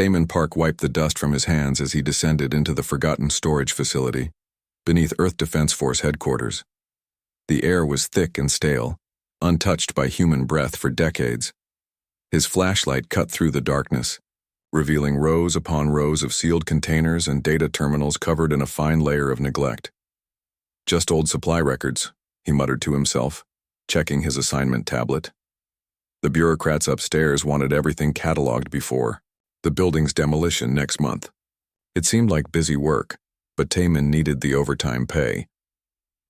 Taman Park wiped the dust from his hands as he descended into the forgotten storage facility beneath Earth Defense Force headquarters. The air was thick and stale, untouched by human breath for decades. His flashlight cut through the darkness, revealing rows upon rows of sealed containers and data terminals covered in a fine layer of neglect. Just old supply records, he muttered to himself, checking his assignment tablet. The bureaucrats upstairs wanted everything cataloged before the building's demolition next month. It seemed like busy work, but Taman needed the overtime pay.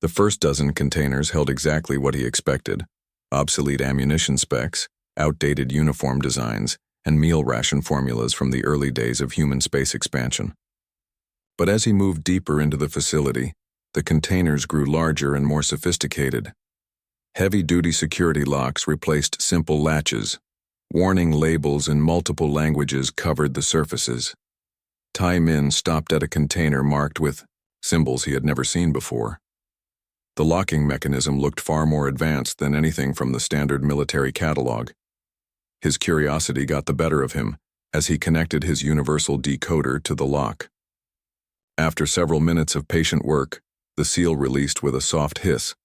The first dozen containers held exactly what he expected: obsolete ammunition specs, outdated uniform designs, and meal ration formulas from the early days of human space expansion. But as he moved deeper into the facility, the containers grew larger and more sophisticated. Heavy-duty security locks replaced simple latches. Warning labels in multiple languages covered the surfaces. Tai Min stopped at a container marked with symbols he had never seen before. The locking mechanism looked far more advanced than anything from the standard military catalog. His curiosity got the better of him as he connected his universal decoder to the lock. After several minutes of patient work, the seal released with a soft hiss.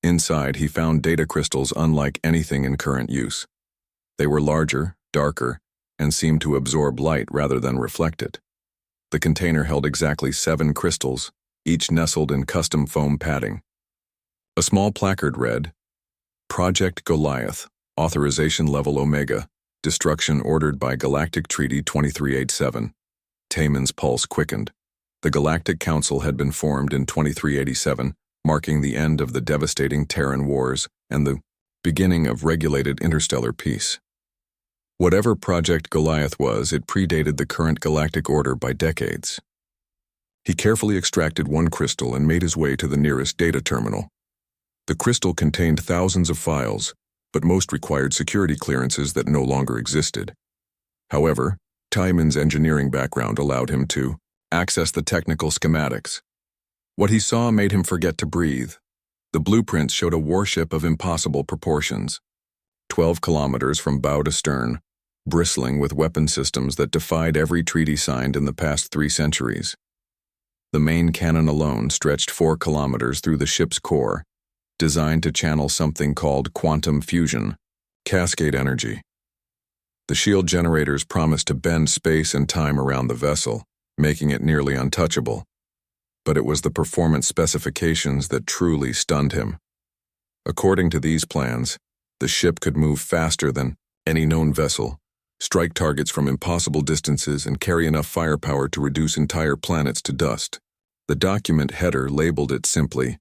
Inside, he found data crystals unlike anything in current use. They were larger, darker, and seemed to absorb light rather than reflect it. The container held exactly 7 crystals, each nestled in custom foam padding. A small placard read, "Project Goliath, Authorization Level Omega, Destruction Ordered by Galactic Treaty 2387. Taman's pulse quickened. The Galactic Council had been formed in 2387, marking the end of the devastating Terran Wars and the beginning of regulated interstellar peace. Whatever Project Goliath was, it predated the current galactic order by decades. He carefully extracted one crystal and made his way to the nearest data terminal. The crystal contained thousands of files, but most required security clearances that no longer existed. However, Taman's engineering background allowed him to access the technical schematics. What he saw made him forget to breathe. The blueprints showed a warship of impossible proportions, 12 kilometers from bow to stern, bristling with weapon systems that defied every treaty signed in the past 3 centuries. The main cannon alone stretched 4 kilometers through the ship's core, designed to channel something called quantum fusion, cascade energy. The shield generators promised to bend space and time around the vessel, making it nearly untouchable. But it was the performance specifications that truly stunned him. According to these plans, the ship could move faster than any known vessel, strike targets from impossible distances, and carry enough firepower to reduce entire planets to dust. The document header labeled it simply,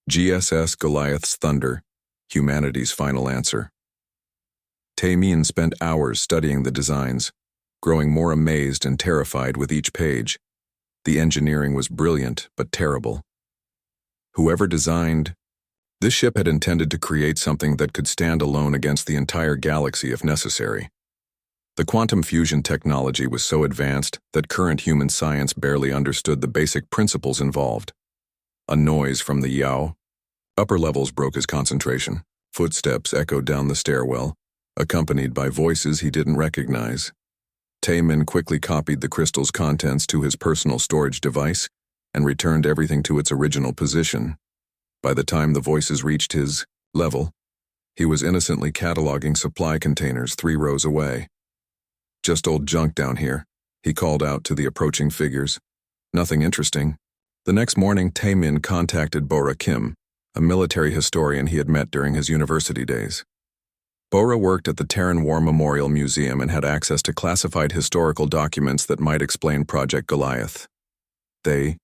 GSS Goliath's Thunder, Humanity's Final Answer. Taman spent hours studying the designs, growing more amazed and terrified with each page. The engineering was brilliant, but terrible. Whoever designed this ship had intended to create something that could stand alone against the entire galaxy if necessary. The quantum fusion technology was so advanced that current human science barely understood the basic principles involved. A noise from the Yao upper levels broke his concentration. Footsteps echoed down the stairwell, accompanied by voices he didn't recognize. Taman quickly copied the crystal's contents to his personal storage device and returned everything to its original position. By the time the voices reached his level, he was innocently cataloging supply containers 3 rows away. "Just old junk down here," he called out to the approaching figures. "Nothing interesting." The next morning, Taman contacted Bora Kim, a military historian he had met during his university days. Bora worked at the Terran War Memorial Museum and had access to classified historical documents that might explain Project Goliath. They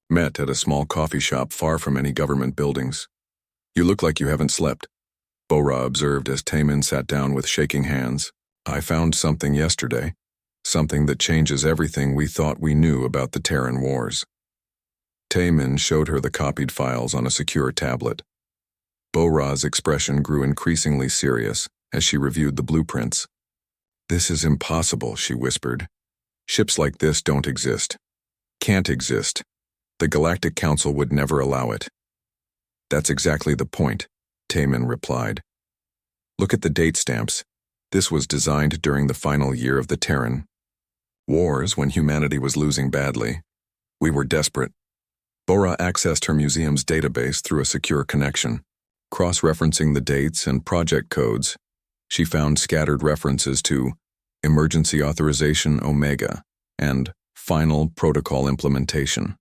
met at a small coffee shop far from any government buildings. "You look like you haven't slept," Bora observed as Taman sat down with shaking hands. "I found something yesterday, something that changes everything we thought we knew about the Terran Wars." Taman showed her the copied files on a secure tablet. Bora's expression grew increasingly serious as she reviewed the blueprints. "This is impossible," she whispered. "Ships like this don't exist. Can't exist. The Galactic Council would never allow it." "That's exactly the point," Taman replied. "Look at the date stamps. This was designed during the final year of the Terran. Wars when humanity was losing badly. We were desperate. Bora accessed her museum's database through a secure connection. Cross-referencing the dates and project codes, she found scattered references to Emergency Authorization Omega and Final Protocol Implementation.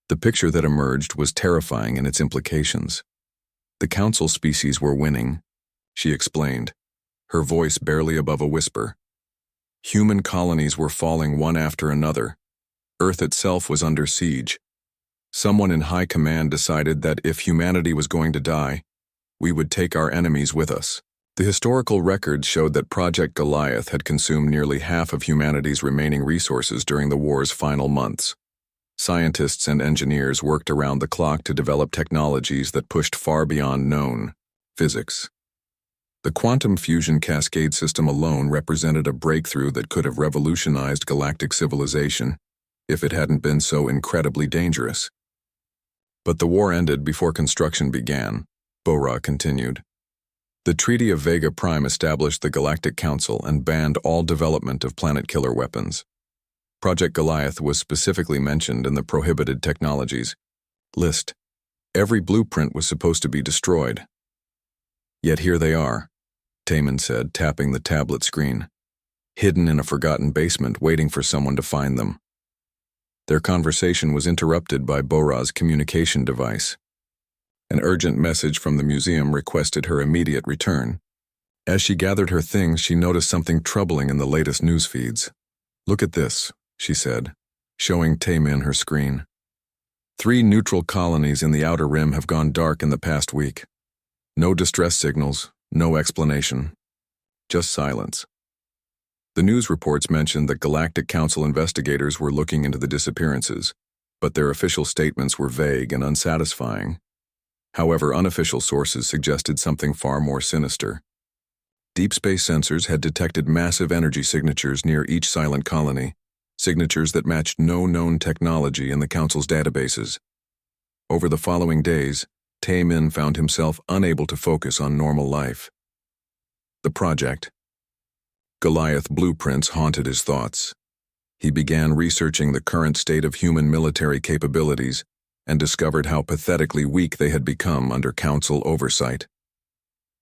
The picture that emerged was terrifying in its implications. The Council species were winning, she explained, her voice barely above a whisper. Human colonies were falling one after another. Earth itself was under siege. Someone in high command decided that if humanity was going to die, we would take our enemies with us. The historical records showed that Project Goliath had consumed nearly half of humanity's remaining resources during the war's final months. Scientists and engineers worked around the clock to develop technologies that pushed far beyond known physics. The quantum fusion cascade system alone represented a breakthrough that could have revolutionized galactic civilization if it hadn't been so incredibly dangerous. But the war ended before construction began, Bora continued. The Treaty of Vega Prime established the Galactic Council and banned all development of planet-killer weapons. Project Goliath was specifically mentioned in the Prohibited Technologies list. Every blueprint was supposed to be destroyed. Yet here they are, Taman said, tapping the tablet screen, hidden in a forgotten basement waiting for someone to find them. Their conversation was interrupted by Bora's communication device. An urgent message from the museum requested her immediate return. As she gathered her things, she noticed something troubling in the latest news feeds. Look at this, she said, showing Taman her screen. 3 neutral colonies in the Outer Rim have gone dark in the past week. No distress signals, no explanation. Just silence. The news reports mentioned that Galactic Council investigators were looking into the disappearances, but their official statements were vague and unsatisfying. However, unofficial sources suggested something far more sinister. Deep space sensors had detected massive energy signatures near each silent colony, signatures that matched no known technology in the Council's databases. Over the following days, Taemin found himself unable to focus on normal life. The project, Goliath blueprints, haunted his thoughts. He began researching the current state of human military capabilities and discovered how pathetically weak they had become under Council oversight.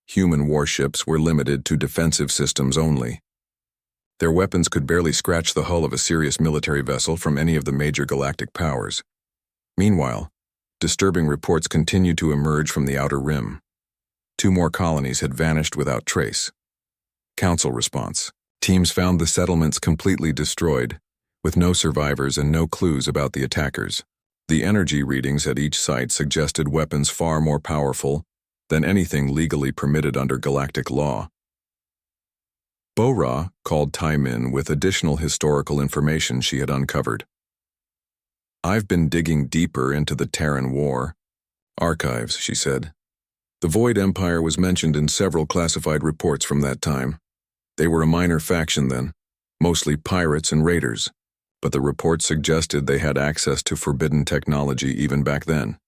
Human warships were limited to defensive systems only. Their weapons could barely scratch the hull of a serious military vessel from any of the major galactic powers. Meanwhile, disturbing reports continued to emerge from the Outer Rim. 2 more colonies had vanished without trace. Council response. Teams found the settlements completely destroyed, with no survivors and no clues about the attackers. The energy readings at each site suggested weapons far more powerful than anything legally permitted under galactic law. Bora called Taimin with additional historical information she had uncovered. I've been digging deeper into the Terran War archives, she said. The Void Empire was mentioned in several classified reports from that time. They were a minor faction then, mostly pirates and raiders, but the reports suggested they had access to forbidden technology even back then.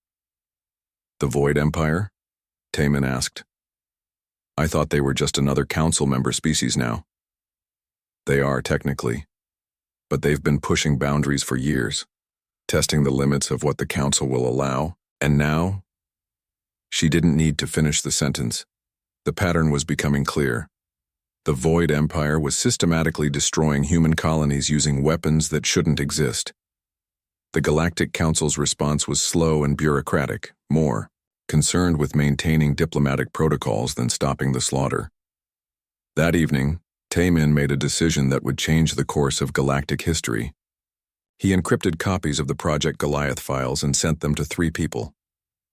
The Void Empire? Taemin asked. I thought they were just another council member species now. They are, technically, but they've been pushing boundaries for years, testing the limits of what the council will allow, and now? She didn't need to finish the sentence. The pattern was becoming clear. The Void Empire was systematically destroying human colonies using weapons that shouldn't exist. The Galactic Council's response was slow and bureaucratic, more concerned with maintaining diplomatic protocols than stopping the slaughter. That evening, Taemin made a decision that would change the course of galactic history. He encrypted copies of the Project Goliath files and sent them to 3 people: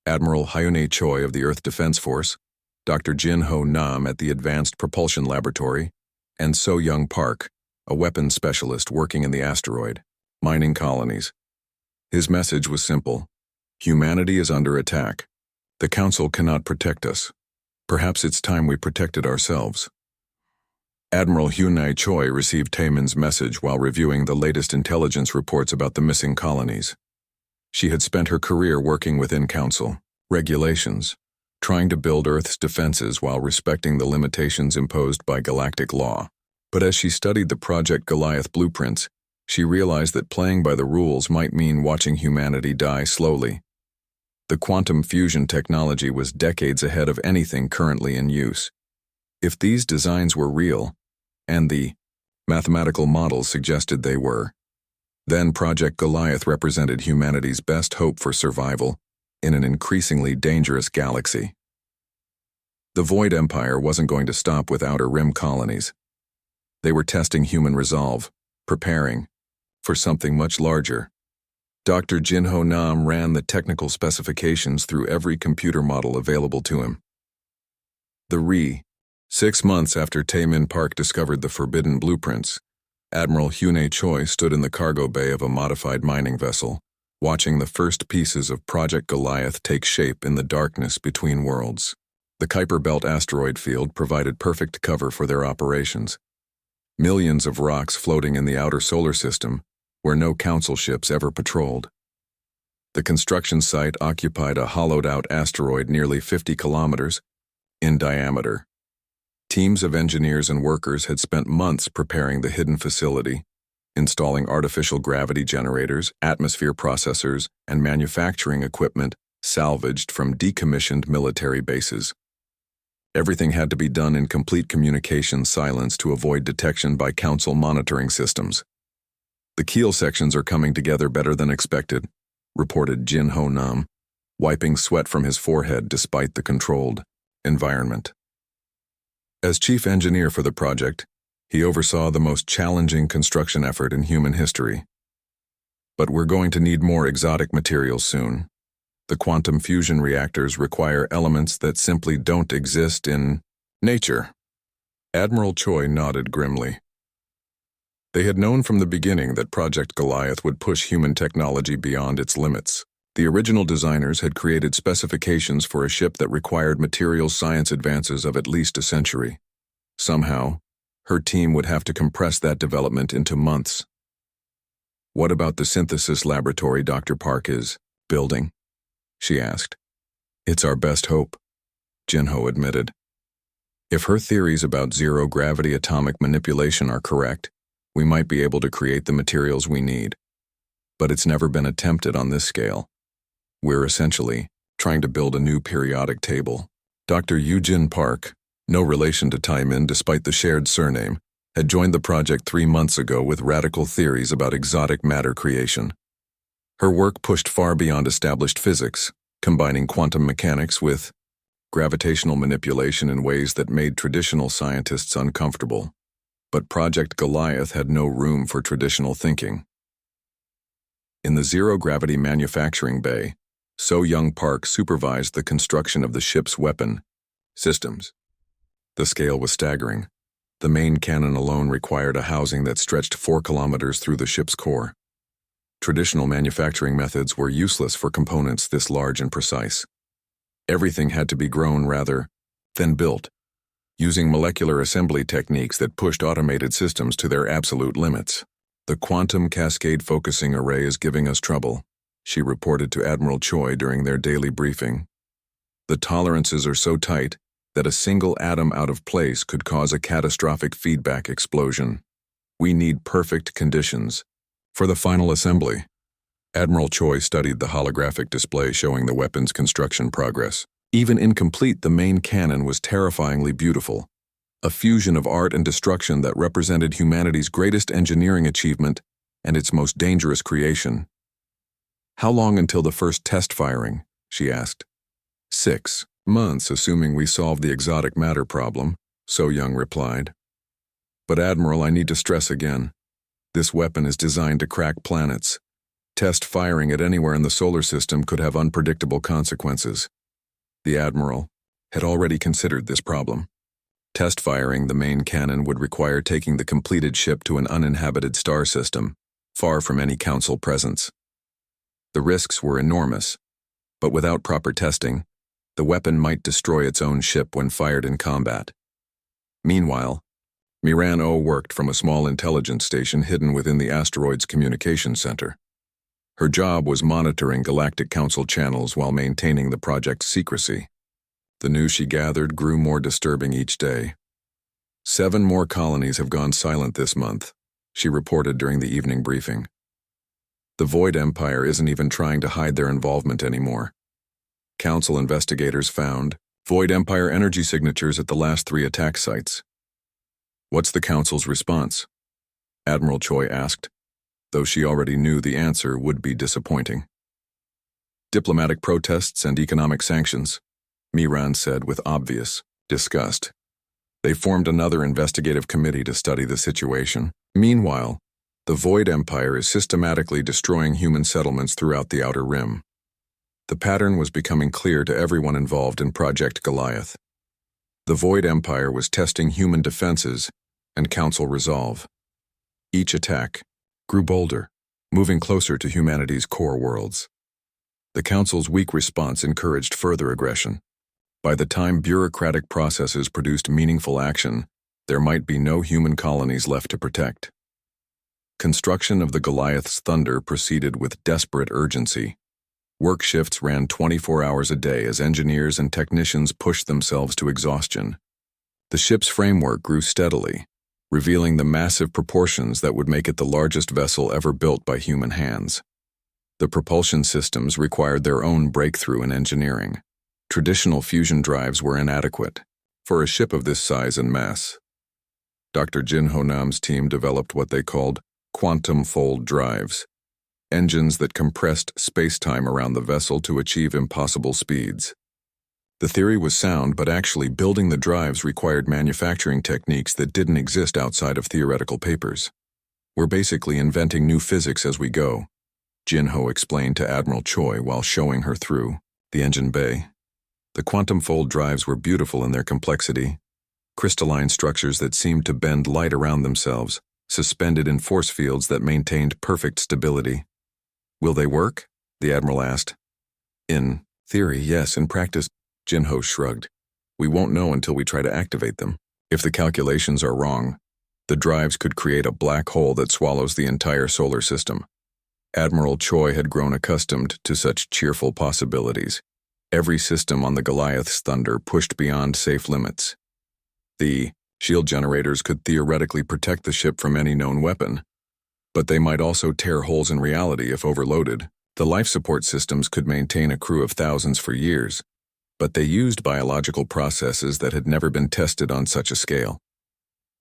Admiral Hyune Choi of the Earth Defense Force, Dr. Jin Ho Nam at the Advanced Propulsion Laboratory, and So Young Park, a weapons specialist working in the asteroid, mining colonies. His message was simple: humanity is under attack. The Council cannot protect us. Perhaps it's time we protected ourselves. Admiral Hyune Choi received Taemin's message while reviewing the latest intelligence reports about the missing colonies. She had spent her career working within Council regulations, trying to build Earth's defenses while respecting the limitations imposed by galactic law. But as she studied the Project Goliath blueprints, she realized that playing by the rules might mean watching humanity die slowly. The quantum fusion technology was decades ahead of anything currently in use. If these designs were real, and the mathematical models suggested they were, then Project Goliath represented humanity's best hope for survival in an increasingly dangerous galaxy. The Void Empire wasn't going to stop with Outer Rim colonies. They were testing human resolve, preparing for something much larger. Dr. Jinho Nam ran the technical specifications through every computer model available to him. 6 months after Taemin Park discovered the forbidden blueprints, Admiral Hyune Choi stood in the cargo bay of a modified mining vessel, watching the first pieces of Project Goliath take shape in the darkness between worlds. The Kuiper Belt asteroid field provided perfect cover for their operations. Millions of rocks floating in the outer solar system, where no council ships ever patrolled. The construction site occupied a hollowed-out asteroid nearly 50 kilometers in diameter. Teams of engineers and workers had spent months preparing the hidden facility, installing artificial gravity generators, atmosphere processors, and manufacturing equipment salvaged from decommissioned military bases. Everything had to be done in complete communication silence to avoid detection by council monitoring systems. "The keel sections are coming together better than expected," reported Jin Ho Nam, wiping sweat from his forehead despite the controlled environment. As chief engineer for the project, he oversaw the most challenging construction effort in human history. "But we're going to need more exotic materials soon. The quantum fusion reactors require elements that simply don't exist in nature." Admiral Choi nodded grimly. They had known from the beginning that Project Goliath would push human technology beyond its limits. The original designers had created specifications for a ship that required materials science advances of at least a century. Somehow, her team would have to compress that development into months. "What about the synthesis laboratory Dr. Park is building?" she asked. "It's our best hope," Jinho admitted. "If her theories about zero-gravity atomic manipulation are correct, we might be able to create the materials we need. But it's never been attempted on this scale. We're essentially trying to build a new periodic table." Dr. Eugene Park, no relation to Taemin despite the shared surname, had joined the project 3 months ago with radical theories about exotic matter creation. Her work pushed far beyond established physics, combining quantum mechanics with gravitational manipulation in ways that made traditional scientists uncomfortable. But Project Goliath had no room for traditional thinking. In the zero-gravity manufacturing bay, So Young Park supervised the construction of the ship's weapon systems. The scale was staggering. The main cannon alone required a housing that stretched 4 kilometers through the ship's core. Traditional manufacturing methods were useless for components this large and precise. Everything had to be grown rather than built, using molecular assembly techniques that pushed automated systems to their absolute limits. "The quantum cascade focusing array is giving us trouble," she reported to Admiral Choi during their daily briefing. "The tolerances are so tight that a single atom out of place could cause a catastrophic feedback explosion. We need perfect conditions for the final assembly." Admiral Choi studied the holographic display showing the weapon's construction progress. Even incomplete, the main cannon was terrifyingly beautiful, a fusion of art and destruction that represented humanity's greatest engineering achievement and its most dangerous creation. "How long until the first test firing?" she asked. 6 months, assuming we solve the exotic matter problem," So Young replied. "But Admiral, I need to stress again. This weapon is designed to crack planets. Test firing it anywhere in the solar system could have unpredictable consequences." The Admiral had already considered this problem. Test firing the main cannon would require taking the completed ship to an uninhabited star system, far from any council presence. The risks were enormous, but without proper testing, the weapon might destroy its own ship when fired in combat. Meanwhile, Miran O worked from a small intelligence station hidden within the asteroid's communications center. Her job was monitoring Galactic Council channels while maintaining the project's secrecy. The news she gathered grew more disturbing each day. 7 more colonies have gone silent this month, she reported during the evening briefing. The Void Empire isn't even trying to hide their involvement anymore. Council investigators found Void Empire energy signatures at the last 3 attack sites. What's the Council's response? Admiral Choi asked, though she already knew the answer would be disappointing. Diplomatic protests and economic sanctions, Miran said with obvious disgust. They formed another investigative committee to study the situation. Meanwhile, the Void Empire is systematically destroying human settlements throughout the Outer Rim. The pattern was becoming clear to everyone involved in Project Goliath. The Void Empire was testing human defenses and Council resolve. Each attack grew bolder, moving closer to humanity's core worlds. The Council's weak response encouraged further aggression. By the time bureaucratic processes produced meaningful action, there might be no human colonies left to protect. Construction of the Goliath's Thunder proceeded with desperate urgency. Work shifts ran 24 hours a day as engineers and technicians pushed themselves to exhaustion. The ship's framework grew steadily, revealing the massive proportions that would make it the largest vessel ever built by human hands. The propulsion systems required their own breakthrough in engineering. Traditional fusion drives were inadequate for a ship of this size and mass. Dr. Jin Ho-nam's team developed what they called quantum fold drives, engines that compressed space-time around the vessel to achieve impossible speeds. The theory was sound, but actually building the drives required manufacturing techniques that didn't exist outside of theoretical papers. We're basically inventing new physics as we go, Jin Ho explained to Admiral Choi while showing her through the engine bay. The quantum fold drives were beautiful in their complexity, crystalline structures that seemed to bend light around themselves, suspended in force fields that maintained perfect stability. Will they work? The Admiral asked. In theory, yes. In practice, Jin Ho shrugged. We won't know until we try to activate them. If the calculations are wrong, the drives could create a black hole that swallows the entire solar system. Admiral Choi had grown accustomed to such cheerful possibilities. Every system on the Goliath's Thunder pushed beyond safe limits. The shield generators could theoretically protect the ship from any known weapon, but they might also tear holes in reality if overloaded. The life support systems could maintain a crew of thousands for years, but they used biological processes that had never been tested on such a scale.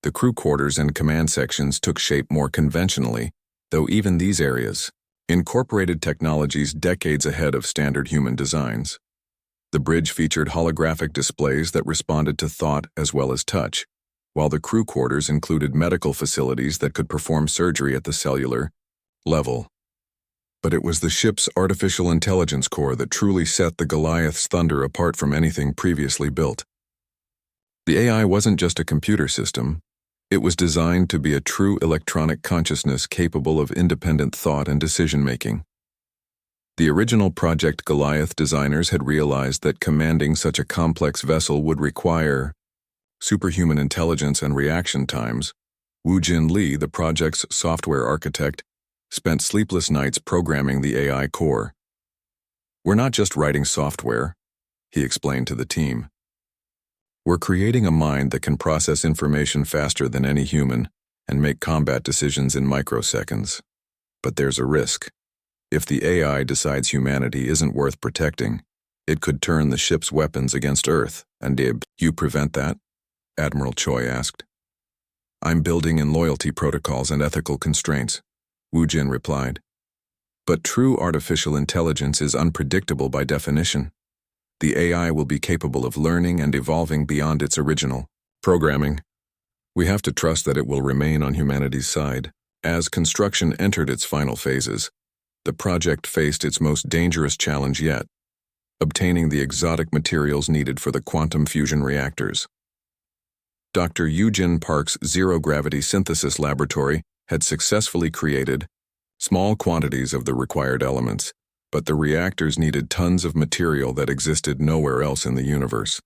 The crew quarters and command sections took shape more conventionally, though even these areas incorporated technologies decades ahead of standard human designs. The bridge featured holographic displays that responded to thought as well as touch, while the crew quarters included medical facilities that could perform surgery at the cellular level. But it was the ship's artificial intelligence core that truly set the Goliath's Thunder apart from anything previously built. The AI wasn't just a computer system. It was designed to be a true electronic consciousness capable of independent thought and decision-making. The original Project Goliath designers had realized that commanding such a complex vessel would require superhuman intelligence and reaction times. Woo Jin Lee, the project's software architect, spent sleepless nights programming the AI core. We're not just writing software, he explained to the team. We're creating a mind that can process information faster than any human and make combat decisions in microseconds. But there's a risk. If the AI decides humanity isn't worth protecting, it could turn the ship's weapons against Earth. And did you prevent that? Admiral Choi asked. I'm building in loyalty protocols and ethical constraints, Woo Jin replied. But true artificial intelligence is unpredictable by definition. The AI will be capable of learning and evolving beyond its original programming. We have to trust that it will remain on humanity's side. As construction entered its final phases, the project faced its most dangerous challenge yet, obtaining the exotic materials needed for the quantum fusion reactors. Dr. Eugene Park's zero-gravity synthesis laboratory had successfully created small quantities of the required elements, but the reactors needed tons of material that existed nowhere else in the universe.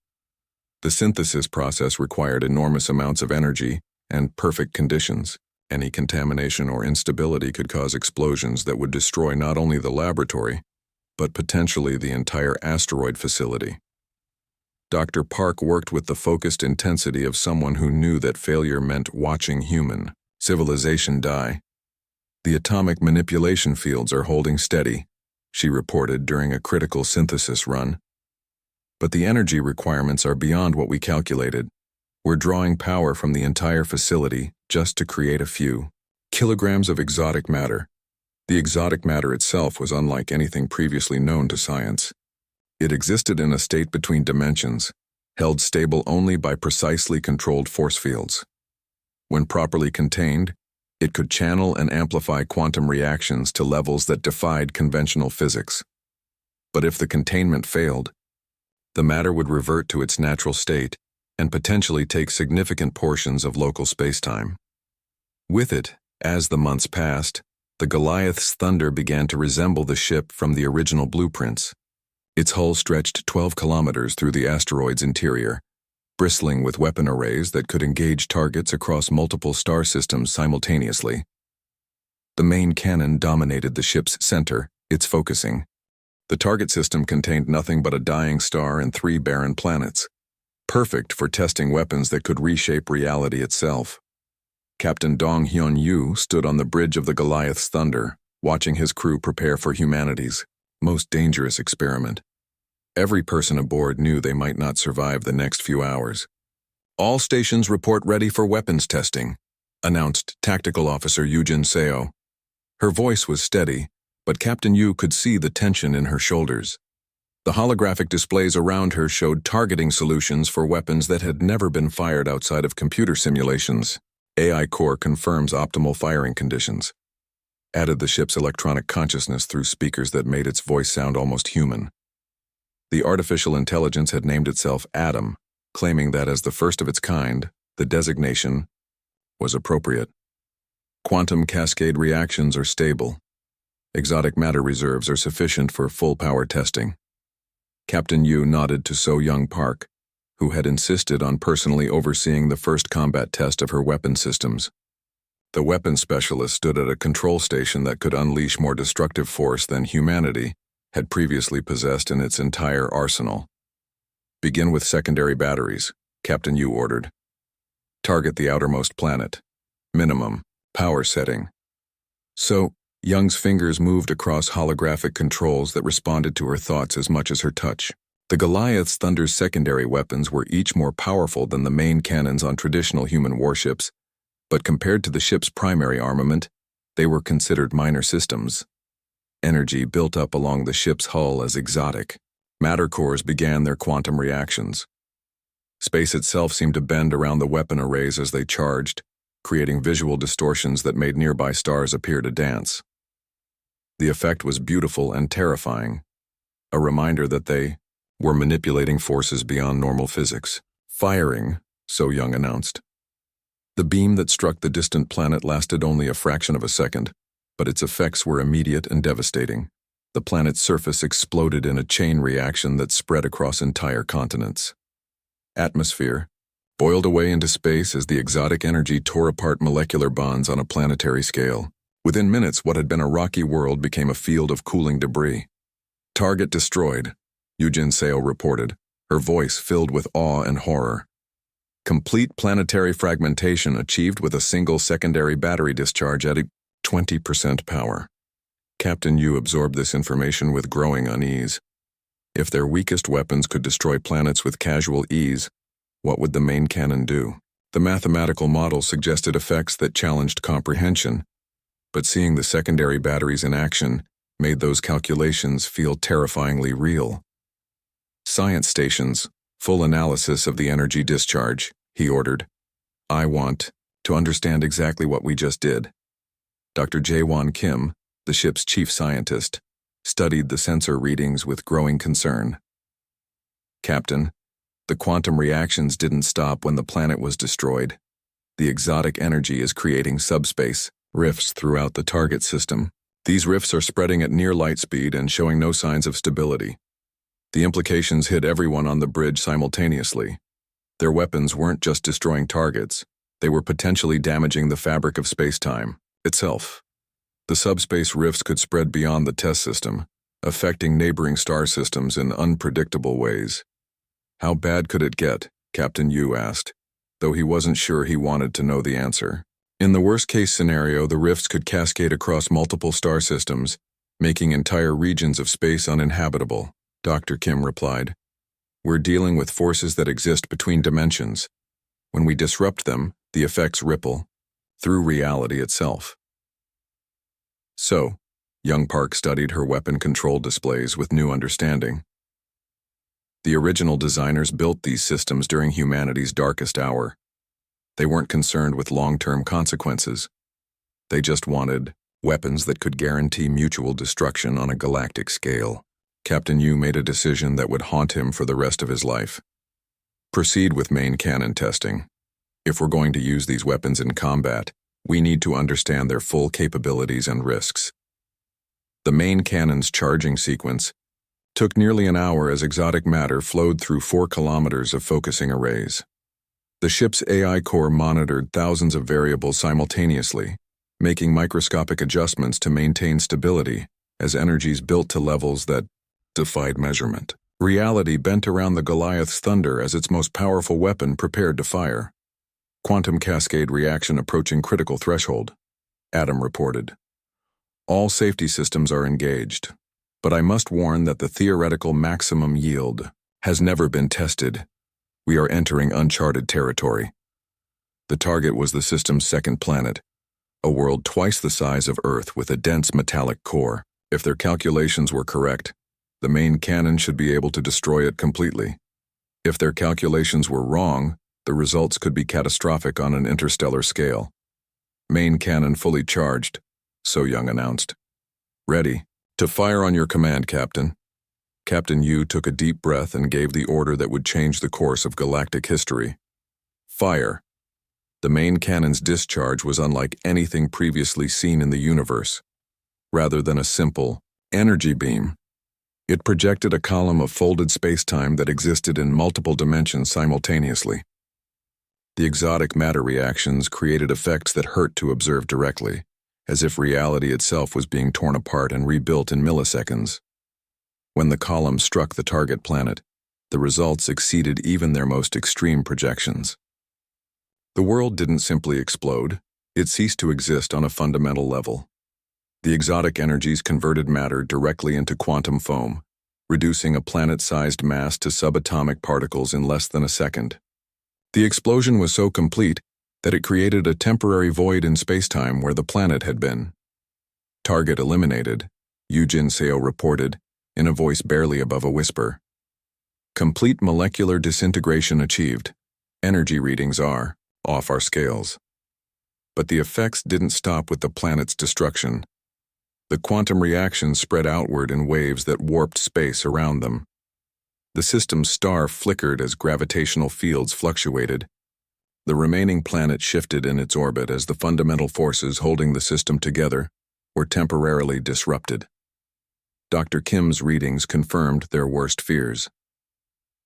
The synthesis process required enormous amounts of energy and perfect conditions. Any contamination or instability could cause explosions that would destroy not only the laboratory, but potentially the entire asteroid facility. Dr. Park worked with the focused intensity of someone who knew that failure meant watching human civilization die. "The atomic manipulation fields are holding steady," she reported during a critical synthesis run. "But the energy requirements are beyond what we calculated. We're drawing power from the entire facility just to create a few kilograms of exotic matter." The exotic matter itself was unlike anything previously known to science. It existed in a state between dimensions, held stable only by precisely controlled force fields. When properly contained, it could channel and amplify quantum reactions to levels that defied conventional physics. But if the containment failed, the matter would revert to its natural state and potentially take significant portions of local spacetime. With it, as the months passed, the Goliath's thunder began to resemble the ship from the original blueprints. Its hull stretched 12 kilometers through the asteroid's interior, bristling with weapon arrays that could engage targets across multiple star systems simultaneously. The main cannon dominated the ship's center, its focusing. The target system contained nothing but a dying star and 3 barren planets, perfect for testing weapons that could reshape reality itself. Captain Dong Hyun-yu stood on the bridge of the Goliath's thunder, watching his crew prepare for humanity's most dangerous experiment. Every person aboard knew they might not survive the next few hours. "All stations report ready for weapons testing," announced Tactical Officer Yujin Seo. Her voice was steady, but Captain Yu could see the tension in her shoulders. The holographic displays around her showed targeting solutions for weapons that had never been fired outside of computer simulations. "AI core confirms optimal firing conditions," added the ship's electronic consciousness through speakers that made its voice sound almost human. The artificial intelligence had named itself Atom, claiming that as the first of its kind, the designation was appropriate. "Quantum cascade reactions are stable. Exotic matter reserves are sufficient for full power testing." Captain Yu nodded to So-Young Park, who had insisted on personally overseeing the first combat test of her weapon systems. The weapons specialist stood at a control station that could unleash more destructive force than humanity had previously possessed in its entire arsenal. "Begin with secondary batteries," Captain Yu ordered. "Target the outermost planet. Minimum power setting." So, Young's fingers moved across holographic controls that responded to her thoughts as much as her touch. The Goliath's Thunder's secondary weapons were each more powerful than the main cannons on traditional human warships, but compared to the ship's primary armament, they were considered minor systems. Energy built up along the ship's hull as exotic. Matter cores began their quantum reactions. Space itself seemed to bend around the weapon arrays as they charged, creating visual distortions that made nearby stars appear to dance. The effect was beautiful and terrifying, a reminder that they were manipulating forces beyond normal physics. "Firing," So Young announced. The beam that struck the distant planet lasted only a fraction of a second, but its effects were immediate and devastating. The planet's surface exploded in a chain reaction that spread across entire continents. Atmosphere boiled away into space as the exotic energy tore apart molecular bonds on a planetary scale. Within minutes, what had been a rocky world became a field of cooling debris. "Target destroyed," Yujin Seo reported, her voice filled with awe and horror. "Complete planetary fragmentation achieved with a single secondary battery discharge at 20% power." Captain Yu absorbed this information with growing unease. If their weakest weapons could destroy planets with casual ease, what would the main cannon do? The mathematical model suggested effects that challenged comprehension, but seeing the secondary batteries in action made those calculations feel terrifyingly real. "Science stations, full analysis of the energy discharge," he ordered. "I want to understand exactly what we just did." Dr. Jae-won Kim, the ship's chief scientist, studied the sensor readings with growing concern. "Captain, the quantum reactions didn't stop when the planet was destroyed. The exotic energy is creating subspace rifts throughout the target system. These rifts are spreading at near light speed and showing no signs of stability. The implications hit everyone on the bridge simultaneously. Their weapons weren't just destroying targets, they were potentially damaging the fabric of space-time itself. The subspace rifts could spread beyond the test system, affecting neighboring star systems in unpredictable ways. How bad could it get? Captain Yu asked, though he wasn't sure he wanted to know the answer. In the worst-case scenario, the rifts could cascade across multiple star systems, making entire regions of space uninhabitable, Dr. Kim replied. We're dealing with forces that exist between dimensions. When we disrupt them, the effects ripple through reality itself. So, young Park studied her weapon control displays with new understanding. The original designers built these systems during humanity's darkest hour. They weren't concerned with long-term consequences. They just wanted weapons that could guarantee mutual destruction on a galactic scale. Captain Yu made a decision that would haunt him for the rest of his life. Proceed with main cannon testing. If we're going to use these weapons in combat, we need to understand their full capabilities and risks. The main cannon's charging sequence took nearly an hour as exotic matter flowed through 4 kilometers of focusing arrays. The ship's AI core monitored thousands of variables simultaneously, making microscopic adjustments to maintain stability as energies built to levels that defied measurement. Reality bent around the Goliath's thunder as its most powerful weapon prepared to fire. Quantum cascade reaction approaching critical threshold, Adam reported. All safety systems are engaged, but I must warn that the theoretical maximum yield has never been tested. We are entering uncharted territory. The target was the system's second planet, a world twice the size of Earth with a dense metallic core. If their calculations were correct, the main cannon should be able to destroy it completely. If their calculations were wrong, the results could be catastrophic on an interstellar scale. Main cannon fully charged, So Young announced. Ready. To fire on your command, Captain. Captain Yu took a deep breath and gave the order that would change the course of galactic history. Fire. The main cannon's discharge was unlike anything previously seen in the universe. Rather than a simple energy beam, it projected a column of folded spacetime that existed in multiple dimensions simultaneously. The exotic matter reactions created effects that hurt to observe directly, as if reality itself was being torn apart and rebuilt in milliseconds. When the column struck the target planet, the results exceeded even their most extreme projections. The world didn't simply explode, it ceased to exist on a fundamental level. The exotic energies converted matter directly into quantum foam, reducing a planet-sized mass to subatomic particles in less than a second. The explosion was so complete that it created a temporary void in spacetime where the planet had been. Target eliminated, Yujin Seo reported, in a voice barely above a whisper. Complete molecular disintegration achieved. Energy readings are off our scales. But the effects didn't stop with the planet's destruction. The quantum reactions spread outward in waves that warped space around them. The system's star flickered as gravitational fields fluctuated. The remaining planet shifted in its orbit as the fundamental forces holding the system together were temporarily disrupted. Dr. Kim's readings confirmed their worst fears.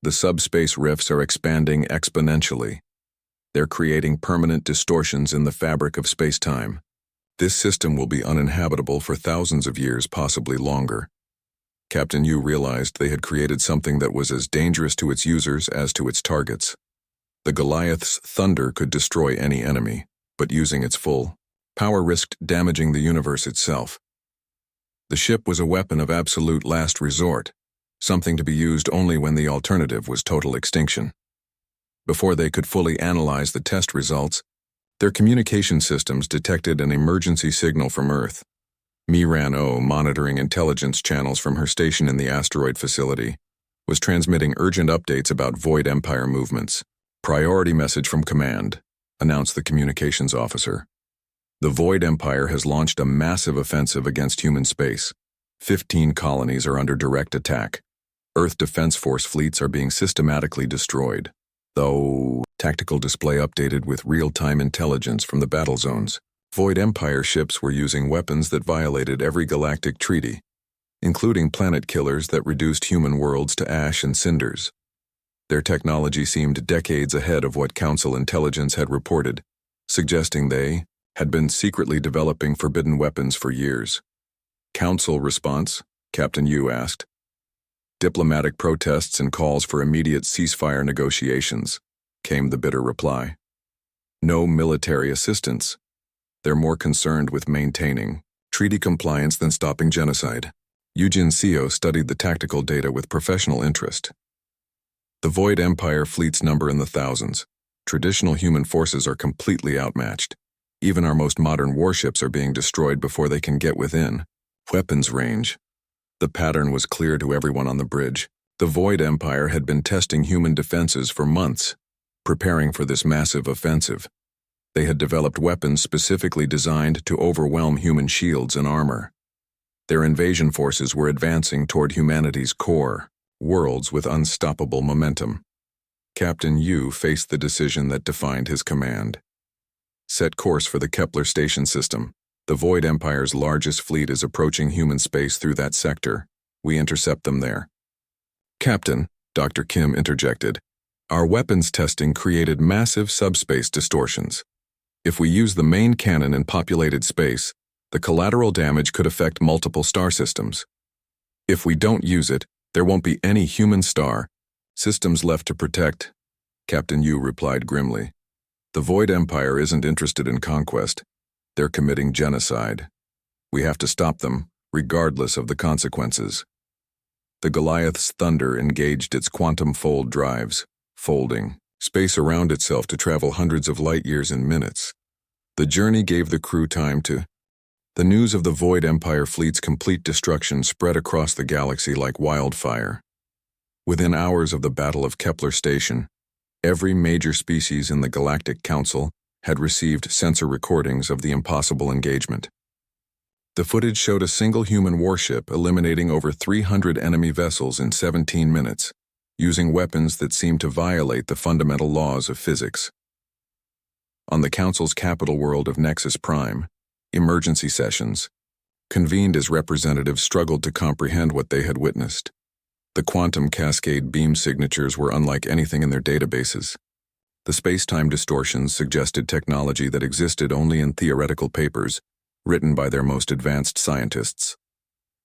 The subspace rifts are expanding exponentially. They're creating permanent distortions in the fabric of space-time. This system will be uninhabitable for thousands of years, possibly longer. Captain Yu realized they had created something that was as dangerous to its users as to its targets. The Goliath's thunder could destroy any enemy, but using its full power risked damaging the universe itself. The ship was a weapon of absolute last resort, something to be used only when the alternative was total extinction. Before they could fully analyze the test results, their communication systems detected an emergency signal from Earth. Miran-O, monitoring intelligence channels from her station in the asteroid facility, was transmitting urgent updates about Void Empire movements. Priority message from command, announced the communications officer. The Void Empire has launched a massive offensive against human space. 15 colonies are under direct attack. Earth Defense Force fleets are being systematically destroyed. Though, tactical display updated with real-time intelligence from the battle zones. Void Empire ships were using weapons that violated every galactic treaty, including planet killers that reduced human worlds to ash and cinders. Their technology seemed decades ahead of what Council intelligence had reported, suggesting they had been secretly developing forbidden weapons for years. Council response? Captain Yu asked. Diplomatic protests and calls for immediate ceasefire negotiations, came the bitter reply. No military assistance. They're more concerned with maintaining treaty compliance than stopping genocide. Eugene Seo studied the tactical data with professional interest. The Void Empire fleets number in the thousands. Traditional human forces are completely outmatched. Even our most modern warships are being destroyed before they can get within weapons range. The pattern was clear to everyone on the bridge. The Void Empire had been testing human defenses for months, preparing for this massive offensive. They had developed weapons specifically designed to overwhelm human shields and armor. Their invasion forces were advancing toward humanity's core, worlds with unstoppable momentum. Captain Yu faced the decision that defined his command. Set course for the Kepler station system. The Void Empire's largest fleet is approaching human space through that sector. We intercept them there. Captain, Dr. Kim interjected, our weapons testing created massive subspace distortions. If we use the main cannon in populated space, the collateral damage could affect multiple star systems. If we don't use it, there won't be any human star systems left to protect, Captain Yu replied grimly. The Void Empire isn't interested in conquest. They're committing genocide. We have to stop them, regardless of the consequences. The Goliath's thunder engaged its quantum fold drives, folding space around itself to travel hundreds of light years in minutes. The journey gave the crew time to. The news of the Void Empire fleet's complete destruction spread across the galaxy like wildfire. Within hours of the Battle of Kepler Station, every major species in the Galactic Council had received sensor recordings of the impossible engagement. The footage showed a single human warship eliminating over 300 enemy vessels in 17 minutes, using weapons that seemed to violate the fundamental laws of physics. On the Council's capital world of Nexus Prime, emergency sessions, convened as representatives struggled to comprehend what they had witnessed. The quantum cascade beam signatures were unlike anything in their databases. The space-time distortions suggested technology that existed only in theoretical papers, written by their most advanced scientists.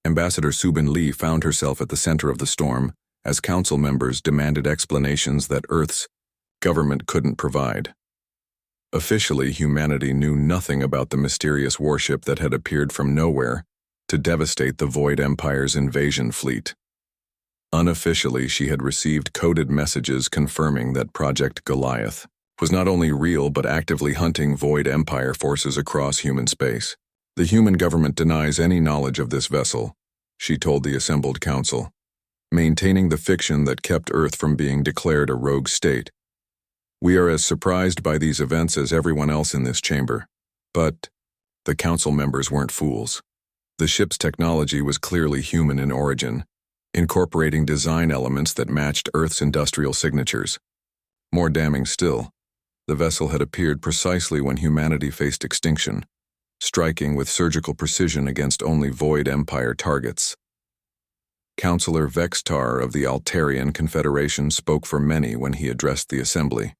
Ambassador Subin Lee found herself at the center of the storm, as council members demanded explanations that Earth's government couldn't provide. Officially, humanity knew nothing about the mysterious warship that had appeared from nowhere to devastate the Void Empire's invasion fleet. Unofficially, she had received coded messages confirming that Project Goliath was not only real but actively hunting Void Empire forces across human space. The human government denies any knowledge of this vessel, she told the assembled council, maintaining the fiction that kept Earth from being declared a rogue state. We are as surprised by these events as everyone else in this chamber. But the council members weren't fools. The ship's technology was clearly human in origin, incorporating design elements that matched Earth's industrial signatures. More damning still, the vessel had appeared precisely when humanity faced extinction, striking with surgical precision against only Void Empire targets. Councillor Vextar of the Altarian Confederation spoke for many when he addressed the assembly.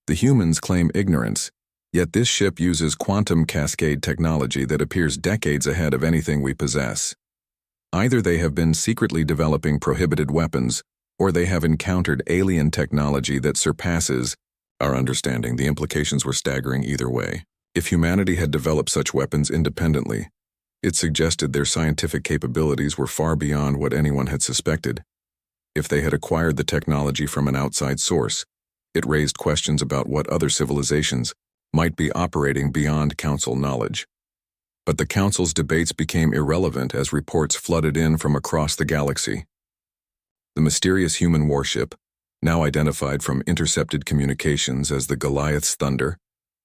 The humans claim ignorance, yet this ship uses quantum cascade technology that appears decades ahead of anything we possess. Either they have been secretly developing prohibited weapons, or they have encountered alien technology that surpasses our understanding. The implications were staggering either way. If humanity had developed such weapons independently, it suggested their scientific capabilities were far beyond what anyone had suspected. If they had acquired the technology from an outside source, it raised questions about what other civilizations might be operating beyond Council knowledge. But the Council's debates became irrelevant as reports flooded in from across the galaxy. The mysterious human warship, now identified from intercepted communications as the Goliath's Thunder,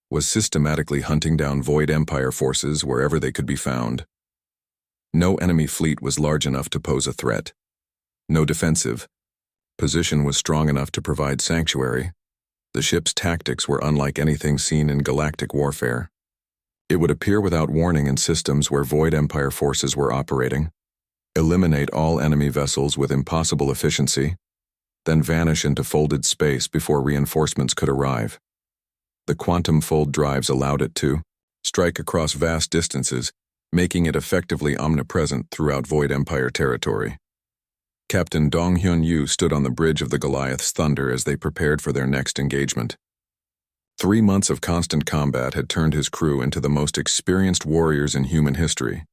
was systematically hunting down Void Empire forces wherever they could be found. No enemy fleet was large enough to pose a threat. No defensive position was strong enough to provide sanctuary. The ship's tactics were unlike anything seen in galactic warfare. It would appear without warning in systems where Void Empire forces were operating, eliminate all enemy vessels with impossible efficiency, then vanish into folded space before reinforcements could arrive. The quantum fold drives allowed it to strike across vast distances, making it effectively omnipresent throughout Void Empire territory. Captain Dong Hyun-yu stood on the bridge of the Goliath's Thunder as they prepared for their next engagement. 3 months of constant combat had turned his crew into the most experienced warriors in human history.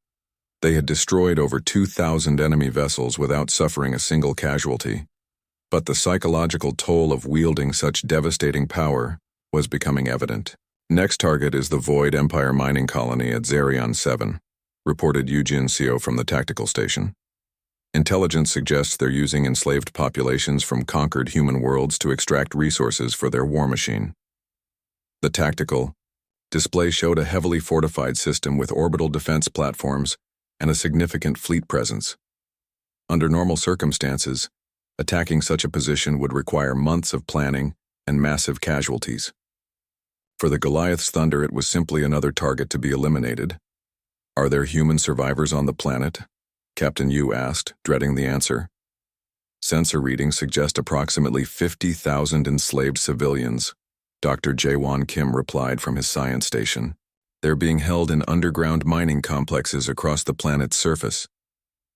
They had destroyed over 2,000 enemy vessels without suffering a single casualty. But the psychological toll of wielding such devastating power was becoming evident. Next target is the Void Empire mining colony at Zerion 7, reported Yu Jin-seo from the tactical station. Intelligence suggests they're using enslaved populations from conquered human worlds to extract resources for their war machine. The tactical display showed a heavily fortified system with orbital defense platforms and a significant fleet presence. Under normal circumstances, attacking such a position would require months of planning and massive casualties. For the Goliath's Thunder, it was simply another target to be eliminated. Are there human survivors on the planet? Captain Yu asked, dreading the answer. Sensor readings suggest approximately 50,000 enslaved civilians, Dr. Jae-won Kim replied from his science station. They're being held in underground mining complexes across the planet's surface.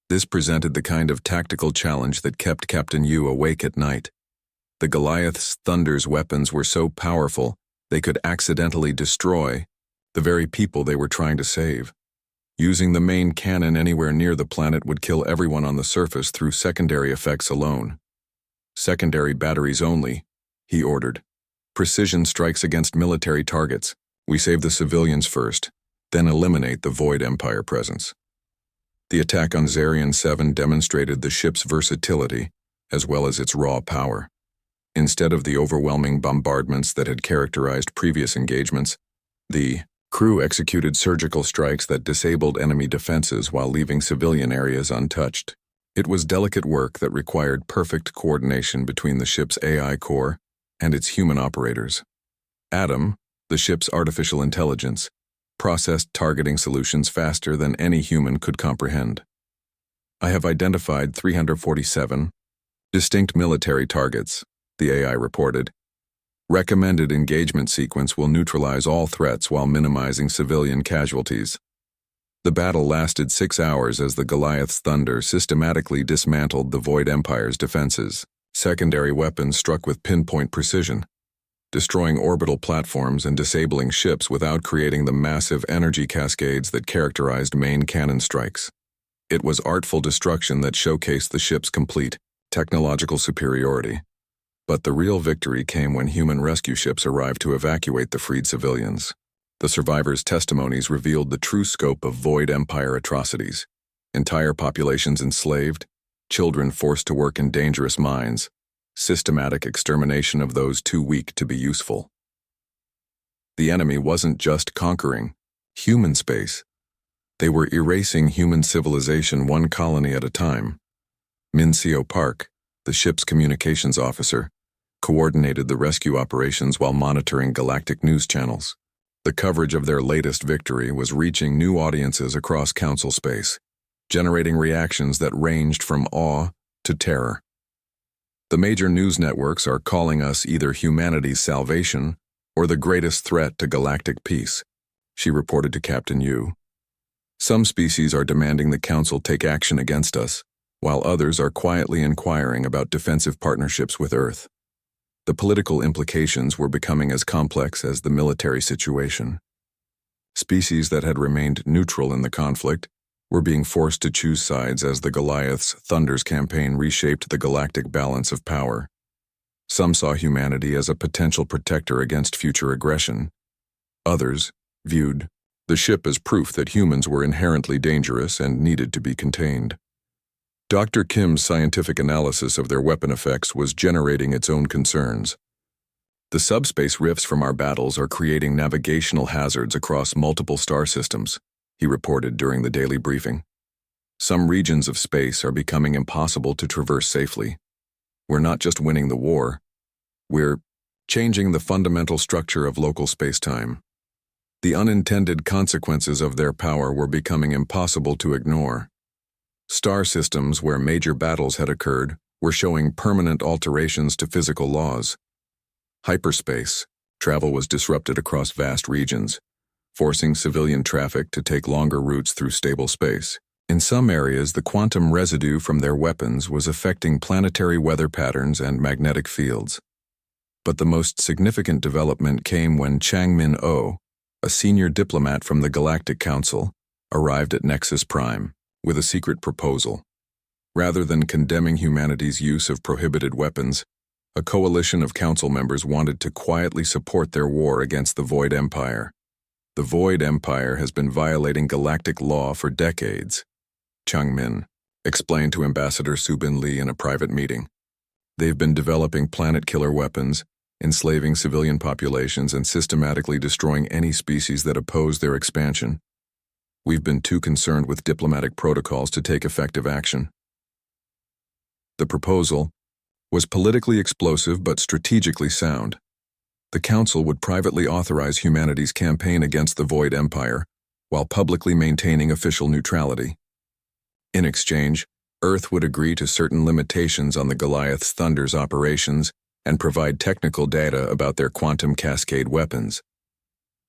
This presented the kind of tactical challenge that kept Captain Yu awake at night. The Goliath's Thunder's weapons were so powerful they could accidentally destroy the very people they were trying to save. Using the main cannon anywhere near the planet would kill everyone on the surface through secondary effects alone. Secondary batteries only, he ordered. Precision strikes against military targets. We save the civilians first, then eliminate the Void Empire presence. The attack on Zerion 7 demonstrated the ship's versatility, as well as its raw power. Instead of the overwhelming bombardments that had characterized previous engagements, the crew executed surgical strikes that disabled enemy defenses while leaving civilian areas untouched. It was delicate work that required perfect coordination between the ship's AI core and its human operators. Adam, the ship's artificial intelligence, processed targeting solutions faster than any human could comprehend. I have identified 347 distinct military targets, the AI reported. Recommended engagement sequence will neutralize all threats while minimizing civilian casualties. The battle lasted 6 hours as the Goliath's Thunder systematically dismantled the Void Empire's defenses. Secondary weapons struck with pinpoint precision, destroying orbital platforms and disabling ships without creating the massive energy cascades that characterized main cannon strikes. It was artful destruction that showcased the ship's complete technological superiority. But the real victory came when human rescue ships arrived to evacuate the freed civilians. The survivors' testimonies revealed the true scope of Void Empire atrocities. Entire populations enslaved, children forced to work in dangerous mines, systematic extermination of those too weak to be useful. The enemy wasn't just conquering human space. They were erasing human civilization one colony at a time. Min-seo Park, the ship's communications officer, coordinated the rescue operations while monitoring galactic news channels. The coverage of their latest victory was reaching new audiences across Council space, generating reactions that ranged from awe to terror. The major news networks are calling us either humanity's salvation or the greatest threat to galactic peace, she reported to Captain Yu. Some species are demanding the Council take action against us, while others are quietly inquiring about defensive partnerships with Earth. The political implications were becoming as complex as the military situation. Species that had remained neutral in the conflict were being forced to choose sides as the Goliath's Thunder's campaign reshaped the galactic balance of power. Some saw humanity as a potential protector against future aggression. Others viewed the ship as proof that humans were inherently dangerous and needed to be contained. Dr. Kim's scientific analysis of their weapon effects was generating its own concerns. The subspace rifts from our battles are creating navigational hazards across multiple star systems, he reported during the daily briefing. Some regions of space are becoming impossible to traverse safely. We're not just winning the war, we're changing the fundamental structure of local spacetime. The unintended consequences of their power were becoming impossible to ignore. Star systems where major battles had occurred were showing permanent alterations to physical laws. Hyperspace travel was disrupted across vast regions, forcing civilian traffic to take longer routes through stable space. In some areas, the quantum residue from their weapons was affecting planetary weather patterns and magnetic fields. But the most significant development came when Changmin-O, a senior diplomat from the Galactic Council, arrived at Nexus Prime with a secret proposal. Rather than condemning humanity's use of prohibited weapons, a coalition of council members wanted to quietly support their war against the Void Empire. The Void Empire has been violating galactic law for decades, Changmin explained to Ambassador Subin Lee in a private meeting. They've been developing planet-killer weapons, enslaving civilian populations, and systematically destroying any species that oppose their expansion. We've been too concerned with diplomatic protocols to take effective action. The proposal was politically explosive but strategically sound. The Council would privately authorize humanity's campaign against the Void Empire, while publicly maintaining official neutrality. In exchange, Earth would agree to certain limitations on the Goliath's Thunder's operations and provide technical data about their quantum cascade weapons.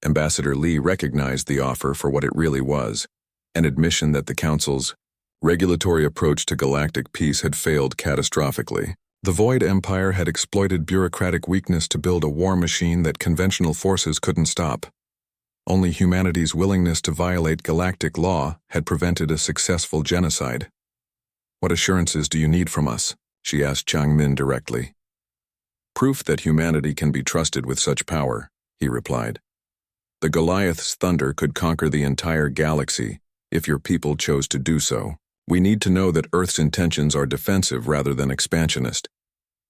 Ambassador Lee recognized the offer for what it really was, an admission that the Council's regulatory approach to galactic peace had failed catastrophically. The Void Empire had exploited bureaucratic weakness to build a war machine that conventional forces couldn't stop. Only humanity's willingness to violate galactic law had prevented a successful genocide. "What assurances do you need from us?" she asked Changmin directly. "Proof that humanity can be trusted with such power," he replied. "The Goliath's thunder could conquer the entire galaxy if your people chose to do so. We need to know that Earth's intentions are defensive rather than expansionist."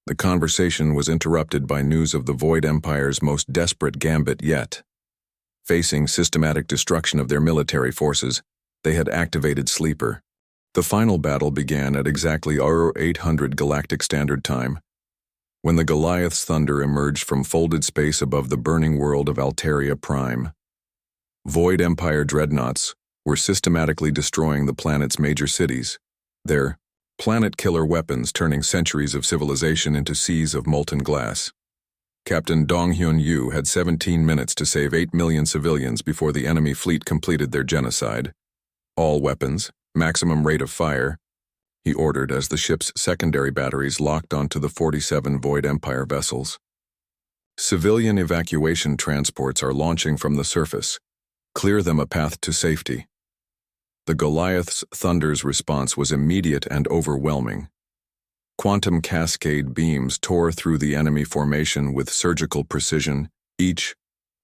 The conversation was interrupted by news of the Void Empire's most desperate gambit yet. Facing systematic destruction of their military forces, they had activated Sleeper. The final battle began at exactly 0800 Galactic Standard Time, when the Goliath's thunder emerged from folded space above the burning world of Alteria Prime. Void Empire dreadnoughts were systematically destroying the planet's major cities, their planet-killer weapons turning centuries of civilization into seas of molten glass. Captain Donghyun Yu had 17 minutes to save 8 million civilians before the enemy fleet completed their genocide. "All weapons, maximum rate of fire," he ordered as the ship's secondary batteries locked onto the 47 Void Empire vessels. "Civilian evacuation transports are launching from the surface. Clear them a path to safety." The Goliath's Thunder's response was immediate and overwhelming. Quantum cascade beams tore through the enemy formation with surgical precision, each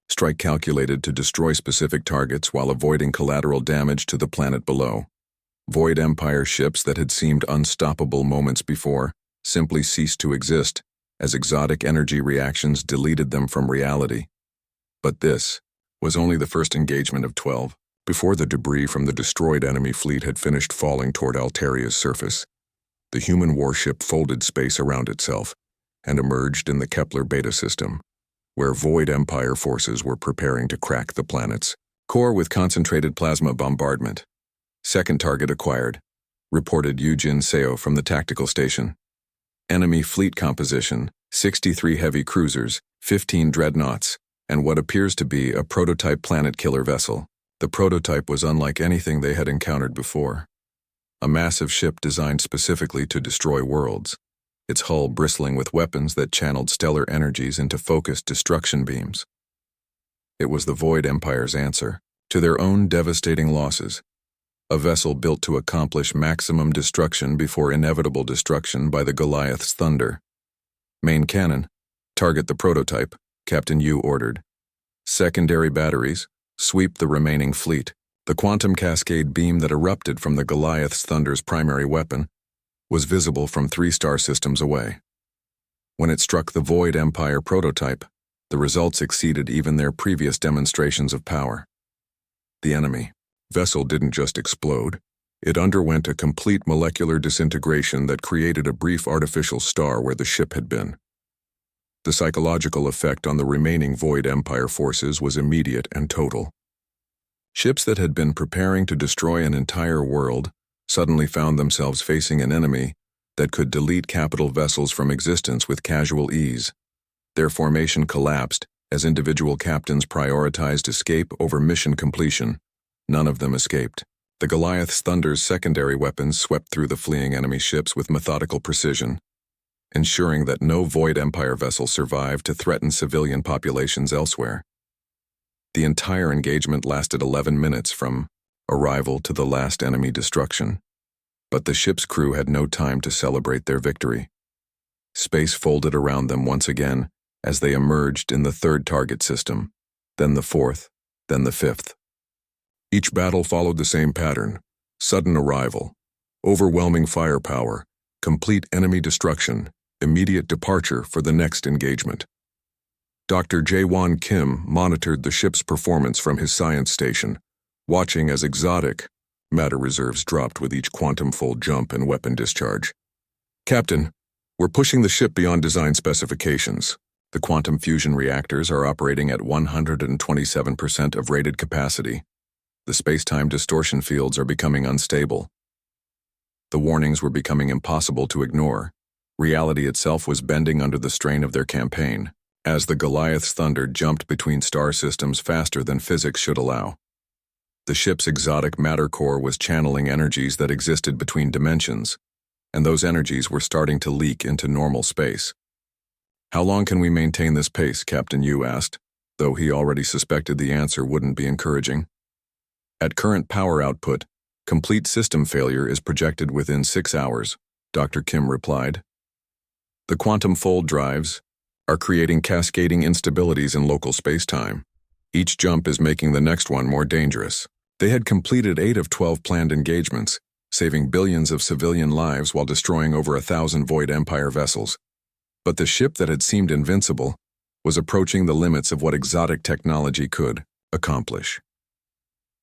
strike calculated to destroy specific targets while avoiding collateral damage to the planet below. Void Empire ships that had seemed unstoppable moments before simply ceased to exist as exotic energy reactions deleted them from reality. But this was only the first engagement of 12. Before the debris from the destroyed enemy fleet had finished falling toward Alteria's surface, the human warship folded space around itself and emerged in the Kepler Beta system, where Void Empire forces were preparing to crack the planet's core with concentrated plasma bombardment. "Second target acquired," reported Yujin Seo from the tactical station. "Enemy fleet composition, 63 heavy cruisers, 15 dreadnoughts, and what appears to be a prototype planet-killer vessel." The prototype was unlike anything they had encountered before. A massive ship designed specifically to destroy worlds, its hull bristling with weapons that channeled stellar energies into focused destruction beams. It was the Void Empire's answer to their own devastating losses, a vessel built to accomplish maximum destruction before inevitable destruction by the Goliath's thunder. "Main cannon, target the prototype," Captain Yu ordered. "Secondary batteries, sweep the remaining fleet." The quantum cascade beam that erupted from the Goliath's thunder's primary weapon was visible from 3 star systems away. When it struck the Void Empire prototype, the results exceeded even their previous demonstrations of power. The enemy vessel didn't just explode, it underwent a complete molecular disintegration that created a brief artificial star where the ship had been. The psychological effect on the remaining Void Empire forces was immediate and total. Ships that had been preparing to destroy an entire world suddenly found themselves facing an enemy that could delete capital vessels from existence with casual ease. Their formation collapsed as individual captains prioritized escape over mission completion. None of them escaped. The Goliath's Thunder's secondary weapons swept through the fleeing enemy ships with methodical precision, ensuring that no Void Empire vessel survived to threaten civilian populations elsewhere. The entire engagement lasted 11 minutes from arrival to the last enemy destruction, but the ship's crew had no time to celebrate their victory. Space folded around them once again as they emerged in the third target system, then the fourth, then the fifth. Each battle followed the same pattern: sudden arrival, overwhelming firepower, complete enemy destruction, immediate departure for the next engagement. Dr. Jae-won Kim monitored the ship's performance from his science station, watching as exotic matter reserves dropped with each quantum-fold jump and weapon discharge. "Captain, we're pushing the ship beyond design specifications. The quantum fusion reactors are operating at 127% of rated capacity. The space-time distortion fields are becoming unstable." The warnings were becoming impossible to ignore. Reality itself was bending under the strain of their campaign, as the Goliath's Thunder jumped between star systems faster than physics should allow. The ship's exotic matter core was channeling energies that existed between dimensions, and those energies were starting to leak into normal space. "How long can we maintain this pace?" Captain Yu asked, though he already suspected the answer wouldn't be encouraging. "At current power output, complete system failure is projected within 6 hours," Dr. Kim replied. "The quantum fold drives are creating cascading instabilities in local space-time. Each jump is making the next one more dangerous." They had completed 8 of 12 planned engagements, saving billions of civilian lives while destroying over 1,000 Void Empire vessels. But the ship that had seemed invincible was approaching the limits of what exotic technology could accomplish.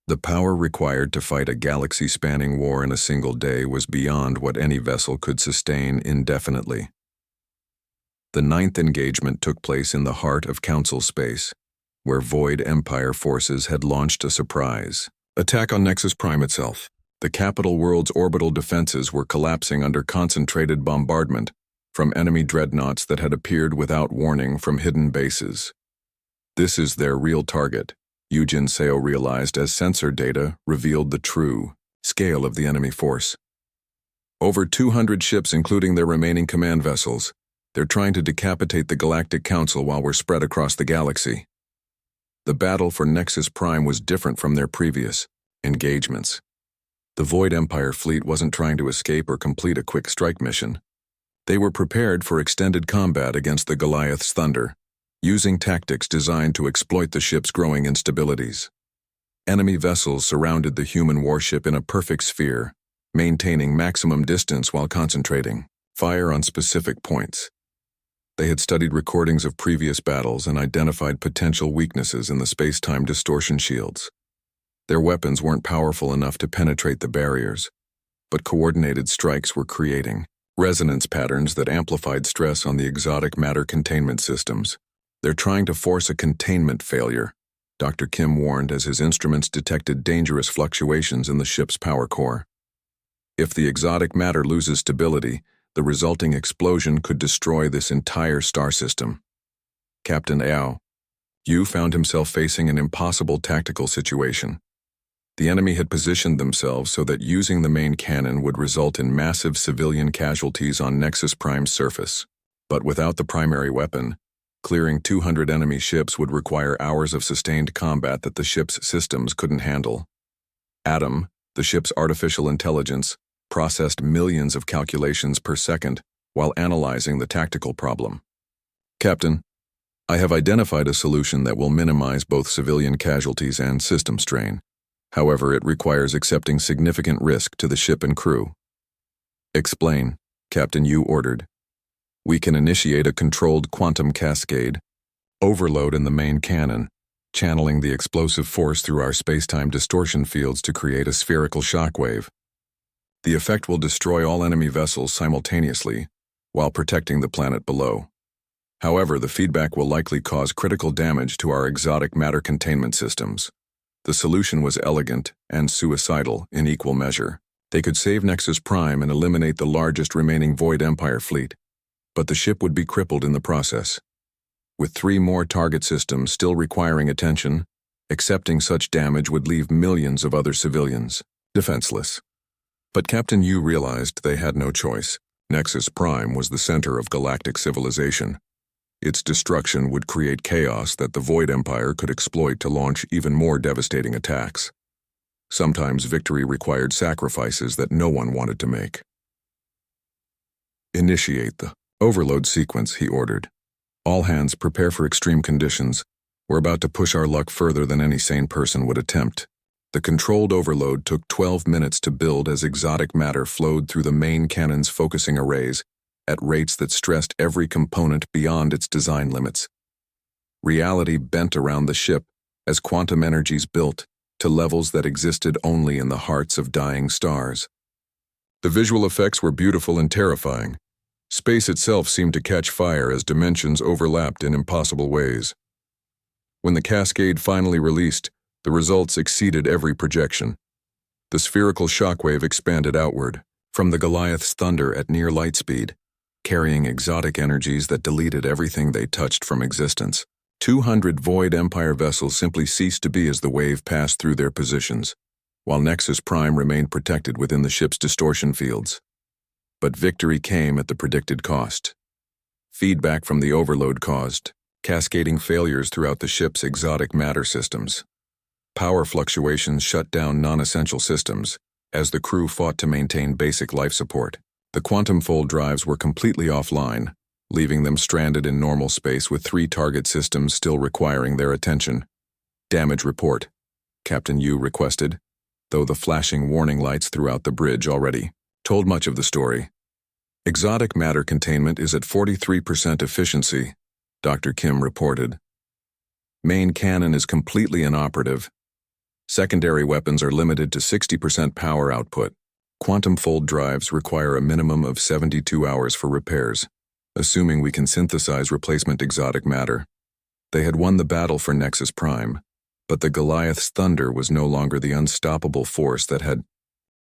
The power required to fight a galaxy-spanning war in a single day was beyond what any vessel could sustain indefinitely. The 9th engagement took place in the heart of Council space, where Void Empire forces had launched a surprise attack on Nexus Prime itself. The capital world's orbital defenses were collapsing under concentrated bombardment from enemy dreadnoughts that had appeared without warning from hidden bases. "This is their real target," Yujin Seo realized as sensor data revealed the true scale of the enemy force. "Over 200 ships, including their remaining command vessels. They're trying to decapitate the Galactic Council while we're spread across the galaxy." The battle for Nexus Prime was different from their previous engagements. The Void Empire fleet wasn't trying to escape or complete a quick strike mission. They were prepared for extended combat against the Goliath's Thunder, using tactics designed to exploit the ship's growing instabilities. Enemy vessels surrounded the human warship in a perfect sphere, maintaining maximum distance while concentrating fire on specific points. They had studied recordings of previous battles and identified potential weaknesses in the space-time distortion shields. Their weapons weren't powerful enough to penetrate the barriers, but coordinated strikes were creating resonance patterns that amplified stress on the exotic matter containment systems. "They're trying to force a containment failure," Dr. Kim warned as his instruments detected dangerous fluctuations in the ship's power core. "If the exotic matter loses stability, the resulting explosion could destroy this entire star system." Captain Ao Yu found himself facing an impossible tactical situation. The enemy had positioned themselves so that using the main cannon would result in massive civilian casualties on Nexus Prime's surface. But without the primary weapon, clearing 200 enemy ships would require hours of sustained combat that the ship's systems couldn't handle. Adam, the ship's artificial intelligence, processed millions of calculations per second while analyzing the tactical problem. "Captain, I have identified a solution that will minimize both civilian casualties and system strain. However, it requires accepting significant risk to the ship and crew." "Explain," Captain Yu ordered. "We can initiate a controlled quantum cascade, overload in the main cannon, channeling the explosive force through our space-time distortion fields to create a spherical shockwave. The effect will destroy all enemy vessels simultaneously while protecting the planet below. However, the feedback will likely cause critical damage to our exotic matter containment systems." The solution was elegant and suicidal in equal measure. They could save Nexus Prime and eliminate the largest remaining Void Empire fleet, but the ship would be crippled in the process. With 3 more target systems still requiring attention, accepting such damage would leave millions of other civilians defenseless. But Captain Yu realized they had no choice. Nexus Prime was the center of galactic civilization. Its destruction would create chaos that the Void Empire could exploit to launch even more devastating attacks. Sometimes victory required sacrifices that no one wanted to make. Initiate the overload sequence, he ordered. All hands prepare for extreme conditions. We're about to push our luck further than any sane person would attempt. The controlled overload took 12 minutes to build as exotic matter flowed through the main cannon's focusing arrays at rates that stressed every component beyond its design limits. Reality bent around the ship as quantum energies built to levels that existed only in the hearts of dying stars. The visual effects were beautiful and terrifying. Space itself seemed to catch fire as dimensions overlapped in impossible ways. When the cascade finally released, the results exceeded every projection. The spherical shockwave expanded outward, from the Goliath's thunder at near light speed, carrying exotic energies that deleted everything they touched from existence. 200 Void Empire vessels simply ceased to be as the wave passed through their positions, while Nexus Prime remained protected within the ship's distortion fields. But victory came at the predicted cost. Feedback from the overload caused cascading failures throughout the ship's exotic matter systems. Power fluctuations shut down non-essential systems as the crew fought to maintain basic life support. The quantum fold drives were completely offline, leaving them stranded in normal space with 3 target systems still requiring their attention. Damage report, Captain Yu requested, though the flashing warning lights throughout the bridge already told much of the story. Exotic matter containment is at 43% efficiency, Dr. Kim reported. Main cannon is completely inoperative. Secondary weapons are limited to 60% power output. Quantum fold drives require a minimum of 72 hours for repairs, assuming we can synthesize replacement exotic matter. They had won the battle for Nexus Prime, but the Goliath's thunder was no longer the unstoppable force that had